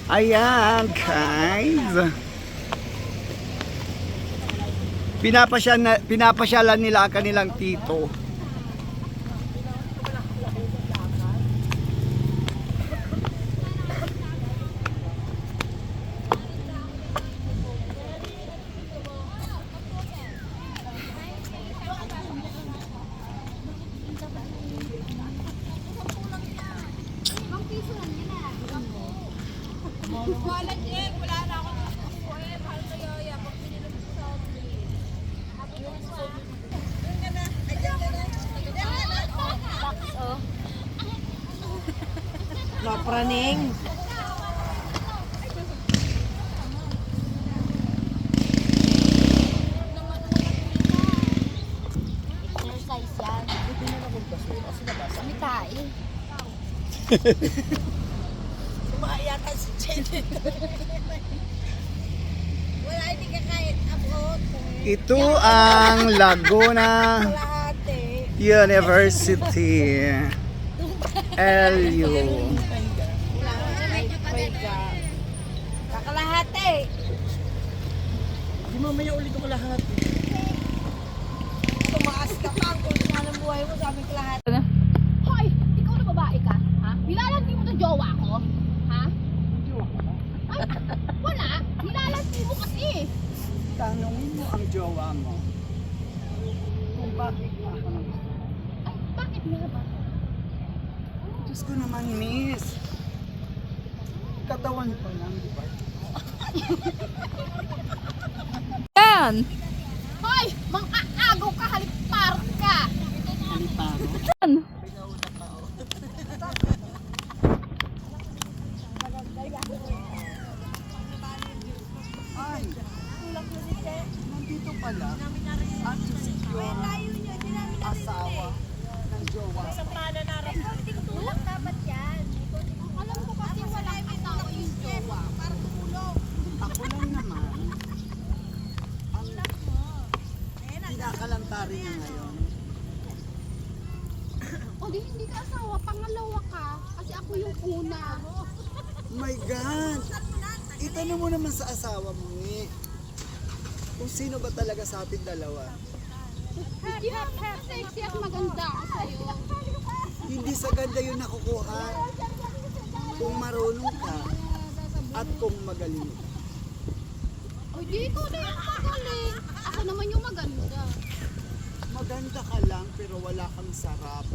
Ayan, guys. Pinapasyalan nila ang kanilang tito. Wala na ako ng puso eh. Mahal na yaya. Pag pinilom ko sa Mapraning. exercise yan. Sumitay. Sumayata si Jenny. Wala, hindi ka kahit abot. Ito ang Laguna Kalahati. University. LU. Kakalahati. Di mamaya ulit ang kalahati. Tumaas ka pa. Kung saan ang buhay mo, sabi kalahati. Hoy, ikaw na babae ka? Ha? Nilalandi mo ng jowa ko? Ha? Ay, wala. Nilalandi mo kasi. Tanungin mo ang jowa mo kung bakit ako nang gusto. Ay, bakit nga ba? Diyos ko naman, miss. Katawan pa lang, di ba? Yan! Hoy! Mang-aagaw ka, halipar ka! Haliparo. Yan! Ay, nandito pala ang secure asawa ng jowa. Tulak dapat yan. Alam ko kasi walang asawa yung jowa. Ako lang naman ang kinakalantarin niya ngayon. O di hindi ka asawa, pangalawa ka. Kasi ako yung una. My God! Itanong mo naman sa asawa mo eh. Kung sino ba talaga sa ating dalawa. Hindi naman sexy at maganda sa'yo. Hindi sa ganda yun nakukuha. Kung marunong ka at kung magaling ka. O di ikaw na yung magaling. Ako naman yung maganda. Maganda ka lang pero wala kang sarap.